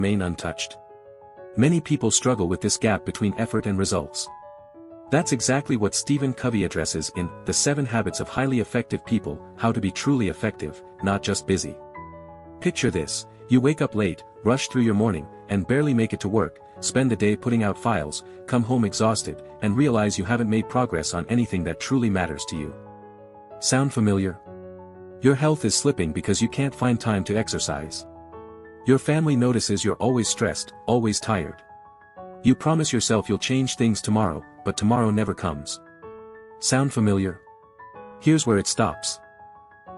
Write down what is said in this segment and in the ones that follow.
remain untouched. Many people struggle with this gap between effort and results. That's exactly what Stephen Covey addresses in The 7 Habits of Highly Effective People: How to Be Truly Effective, Not Just Busy. Picture this: you wake up late, rush through your morning, and barely make it to work, spend the day putting out files, come home exhausted, and realize you haven't made progress on anything that truly matters to you. Sound familiar? Your health is slipping because you can't find time to exercise. Your family notices you're always stressed, always tired. You promise yourself you'll change things tomorrow, but tomorrow never comes. Sound familiar? Here's where it stops.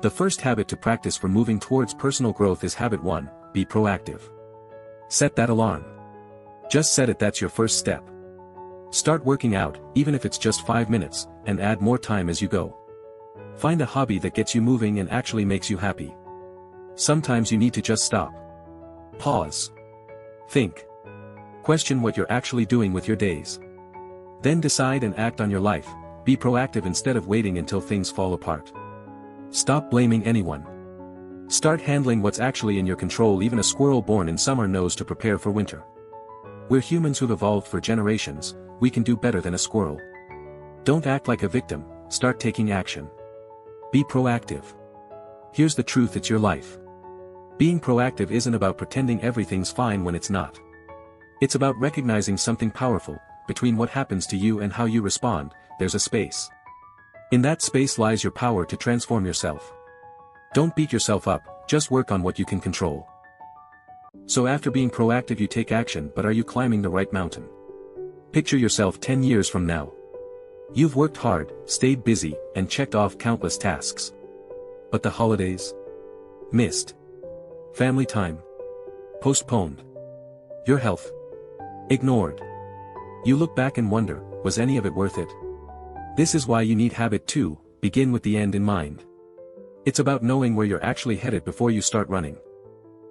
The first habit to practice for moving towards personal growth is habit 1, be proactive. Set that alarm. Just set it. That's your first step. Start working out, even if it's just 5 minutes, and add more time as you go. Find a hobby that gets you moving and actually makes you happy. Sometimes you need to just stop. Pause. Think. Question what you're actually doing with your days. Then decide and act on your life. Be proactive instead of waiting until things fall apart. Stop blaming anyone. Start handling what's actually in your control. Even a squirrel born in summer knows to prepare for winter. We're humans who've evolved for generations. We can do better than a squirrel. Don't act like a victim, start taking action. Be proactive. Here's the truth: it's your life. Being proactive isn't about pretending everything's fine when it's not. It's about recognizing something powerful. Between what happens to you and how you respond, there's a space. In that space lies your power to transform yourself. Don't beat yourself up, just work on what you can control. So after being proactive, you take action, but are you climbing the right mountain? Picture yourself 10 years from now. You've worked hard, stayed busy, and checked off countless tasks. But the holidays? Missed. Family time? Postponed. Your health? Ignored. You look back and wonder, was any of it worth it? This is why you need habit 2, begin with the end in mind. It's about knowing where you're actually headed before you start running.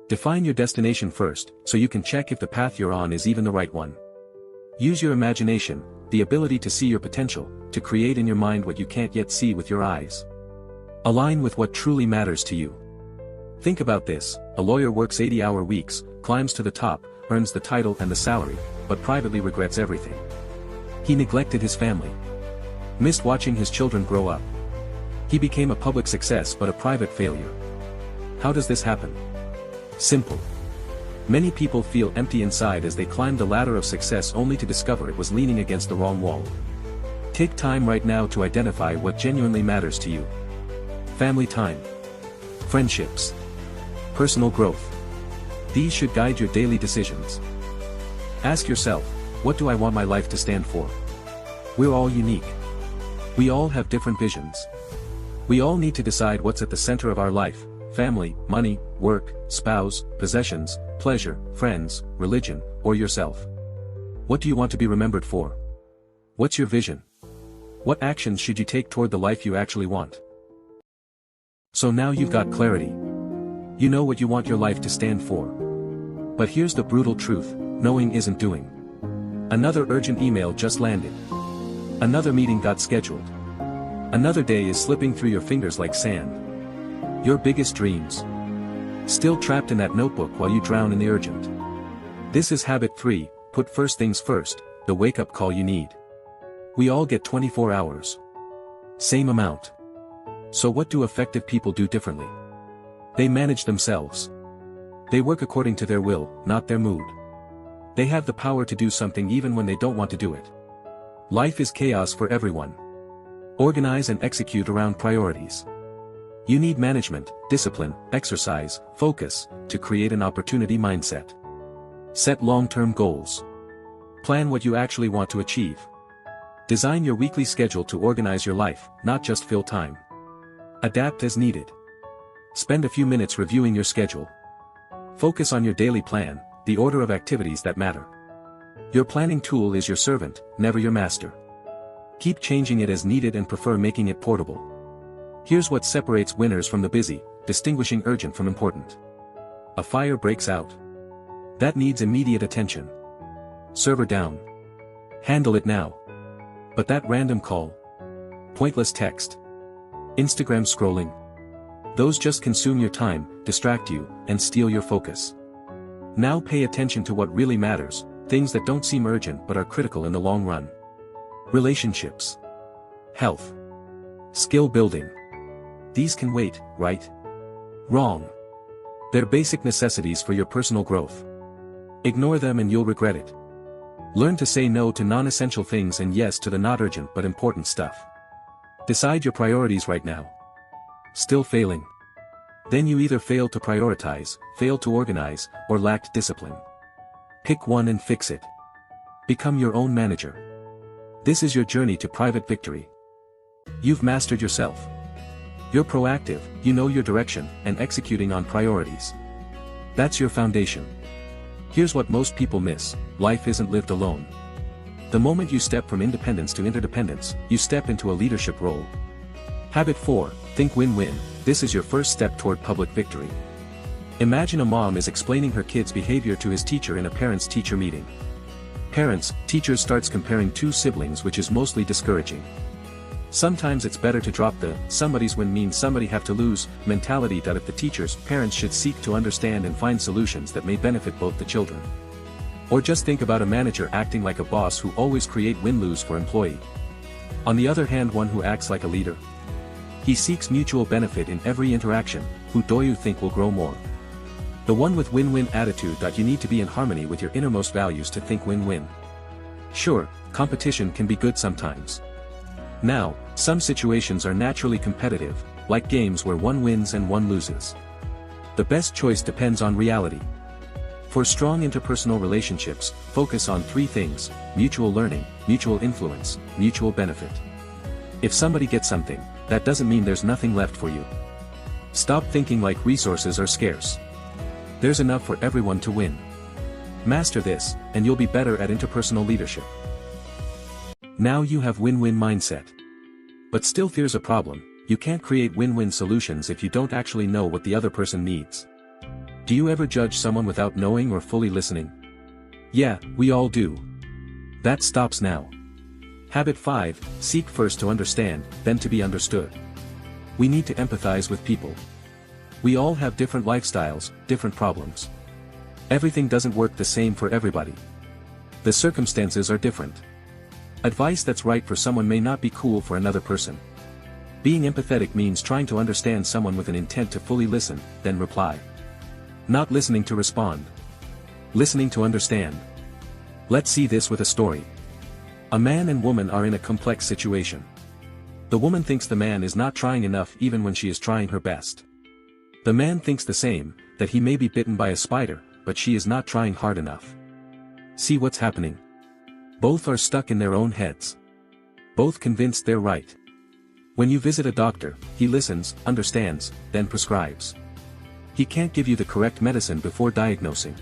Define your destination first, so you can check if the path you're on is even the right one. Use your imagination, the ability to see your potential, to create in your mind what you can't yet see with your eyes. Align with what truly matters to you. Think about this: a lawyer works 80-hour weeks, climbs to the top, earns the title and the salary, but privately regrets everything. He neglected his family. Missed watching his children grow up. He became a public success but a private failure. How does this happen? Simple. Many people feel empty inside as they climb the ladder of success only to discover it was leaning against the wrong wall. Take time right now to identify what genuinely matters to you. Family time. Friendships. Personal growth. These should guide your daily decisions. Ask yourself, what do I want my life to stand for? We're all unique. We all have different visions. We all need to decide what's at the center of our life: family, money, work, spouse, possessions, pleasure, friends, religion, or yourself. What do you want to be remembered for? What's your vision? What actions should you take toward the life you actually want? So now you've got clarity. You know what you want your life to stand for. But here's the brutal truth: knowing isn't doing. Another urgent email just landed. Another meeting got scheduled. Another day is slipping through your fingers like sand. Your biggest dreams still trapped in that notebook while you drown in the urgent. This is habit 3, put first things first, the wake-up call you need. We all get 24 hours. Same amount. So what do effective people do differently? They manage themselves. They work according to their will, not their mood. They have the power to do something even when they don't want to do it. Life is chaos for everyone. Organize and execute around priorities. You need management, discipline, exercise, focus, to create an opportunity mindset. Set long-term goals. Plan what you actually want to achieve. Design your weekly schedule to organize your life, not just fill time. Adapt as needed. Spend a few minutes reviewing your schedule. Focus on your daily plan, the order of activities that matter. Your planning tool is your servant, never your master. Keep changing it as needed and prefer making it portable. Here's what separates winners from the busy, distinguishing urgent from important. A fire breaks out. That needs immediate attention. Server down. Handle it now. But that random call, pointless text, Instagram scrolling, those just consume your time, distract you, and steal your focus. Now pay attention to what really matters, things that don't seem urgent but are critical in the long run. Relationships. Health. Skill building. These can wait, right? Wrong. They're basic necessities for your personal growth. Ignore them and you'll regret it. Learn to say no to non-essential things and yes to the not urgent but important stuff. Decide your priorities right now. Still failing? Then you either failed to prioritize, failed to organize, or lacked discipline. Pick one and fix it. Become your own manager. This is your journey to private victory. You've mastered yourself. You're proactive, you know your direction, and executing on priorities. That's your foundation. Here's what most people miss: life isn't lived alone. The moment you step from independence to interdependence, you step into a leadership role. Habit 4, think win-win. This is your first step toward public victory. Imagine a mom is explaining her kid's behavior to his teacher in a parents-teacher meeting. Teachers starts comparing two siblings, which is mostly discouraging. Sometimes it's better to drop the "somebody's win means somebody have to lose" mentality that if the teachers, parents should seek to understand and find solutions that may benefit both the children. Or just think about a manager acting like a boss who always create win-lose for employee. On the other hand, one who acts like a leader. He seeks mutual benefit in every interaction. Who do you think will grow more? The one with win-win attitude. You need to be in harmony with your innermost values to think win-win. Sure, competition can be good sometimes. Now, some situations are naturally competitive, like games where one wins and one loses. The best choice depends on reality. For strong interpersonal relationships, focus on 3 things: mutual learning, mutual influence, mutual benefit. If somebody gets something, that doesn't mean there's nothing left for you. Stop thinking like resources are scarce. There's enough for everyone to win. Master this, and you'll be better at interpersonal leadership. Now you have win-win mindset. But still there's a problem: you can't create win-win solutions if you don't actually know what the other person needs. Do you ever judge someone without knowing or fully listening? Yeah, we all do. That stops now. Habit 5, seek first to understand, then to be understood. We need to empathize with people. We all have different lifestyles, different problems. Everything doesn't work the same for everybody. The circumstances are different. Advice that's right for someone may not be cool for another person. Being empathetic means trying to understand someone with an intent to fully listen, then reply. Not listening to respond. Listening to understand. Let's see this with a story. A man and woman are in a complex situation. The woman thinks the man is not trying enough even when she is trying her best. The man thinks the same, that he may be bitten by a spider, but she is not trying hard enough. See what's happening? Both are stuck in their own heads. Both convinced they're right. When you visit a doctor, he listens, understands, then prescribes. He can't give you the correct medicine before diagnosing.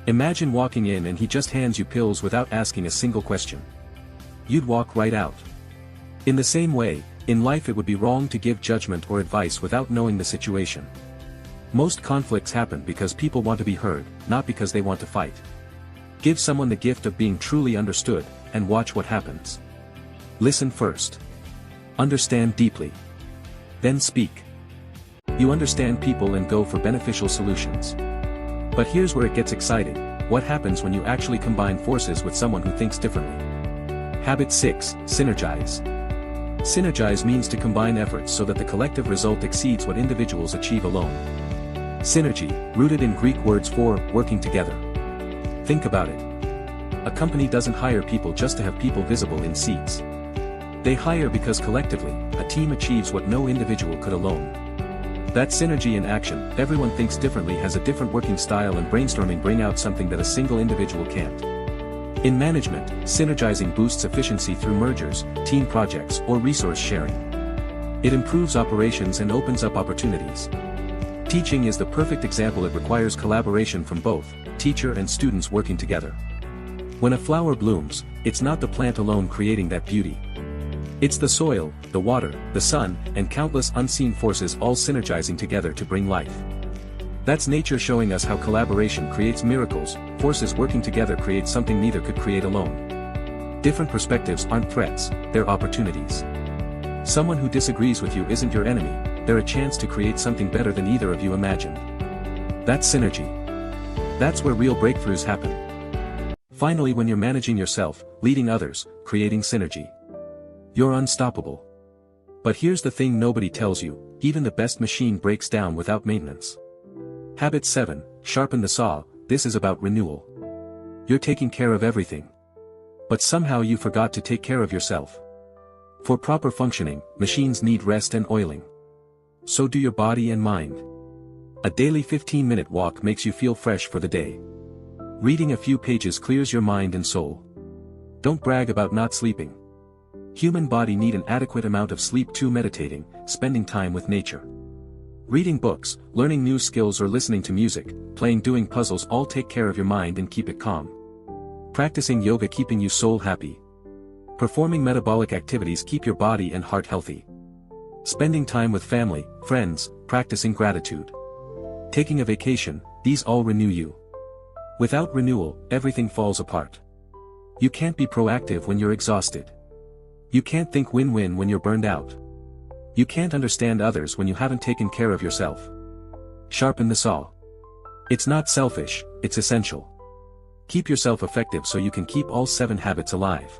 Imagine walking in and he just hands you pills without asking a single question. You'd walk right out. In the same way, in life it would be wrong to give judgment or advice without knowing the situation. Most conflicts happen because people want to be heard, not because they want to fight. Give someone the gift of being truly understood, and watch what happens. Listen first. Understand deeply. Then speak. You understand people and go for beneficial solutions. But here's where it gets exciting: what happens when you actually combine forces with someone who thinks differently? Habit 6, Synergize. Synergize means to combine efforts so that the collective result exceeds what individuals achieve alone. Synergy, rooted in Greek words for working together. Think about it. A company doesn't hire people just to have people visible in seats. They hire because collectively, a team achieves what no individual could alone. That's synergy in action. Everyone thinks differently, has a different working style, and brainstorming bring out something that a single individual can't. In management, synergizing boosts efficiency through mergers, team projects, or resource sharing. It improves operations and opens up opportunities. Teaching is the perfect example. It requires collaboration from both, teacher and students working together. When a flower blooms, it's not the plant alone creating that beauty. It's the soil, the water, the sun, and countless unseen forces all synergizing together to bring life. That's nature showing us how collaboration creates miracles. Forces working together create something neither could create alone. Different perspectives aren't threats, they're opportunities. Someone who disagrees with you isn't your enemy, they're a chance to create something better than either of you imagined. That's synergy. That's where real breakthroughs happen. Finally, when you're managing yourself, leading others, creating synergy, you're unstoppable. But here's the thing nobody tells you, even the best machine breaks down without maintenance. Habit 7, sharpen the saw. This is about renewal. You're taking care of everything. But somehow you forgot to take care of yourself. For proper functioning, machines need rest and oiling. So do your body and mind. A daily 15-minute walk makes you feel fresh for the day. Reading a few pages clears your mind and soul. Don't brag about not sleeping. Human body need an adequate amount of sleep too. Meditating, spending time with nature, reading books, learning new skills or listening to music, playing, doing puzzles all take care of your mind and keep it calm. Practicing yoga keeping you soul happy. Performing metabolic activities keep your body and heart healthy. Spending time with family, friends, practicing gratitude. Taking a vacation, these all renew you. Without renewal, everything falls apart. You can't be proactive when you're exhausted. You can't think win-win when you're burned out. You can't understand others when you haven't taken care of yourself. Sharpen the saw. It's not selfish, it's essential. Keep yourself effective so you can keep all 7 habits alive.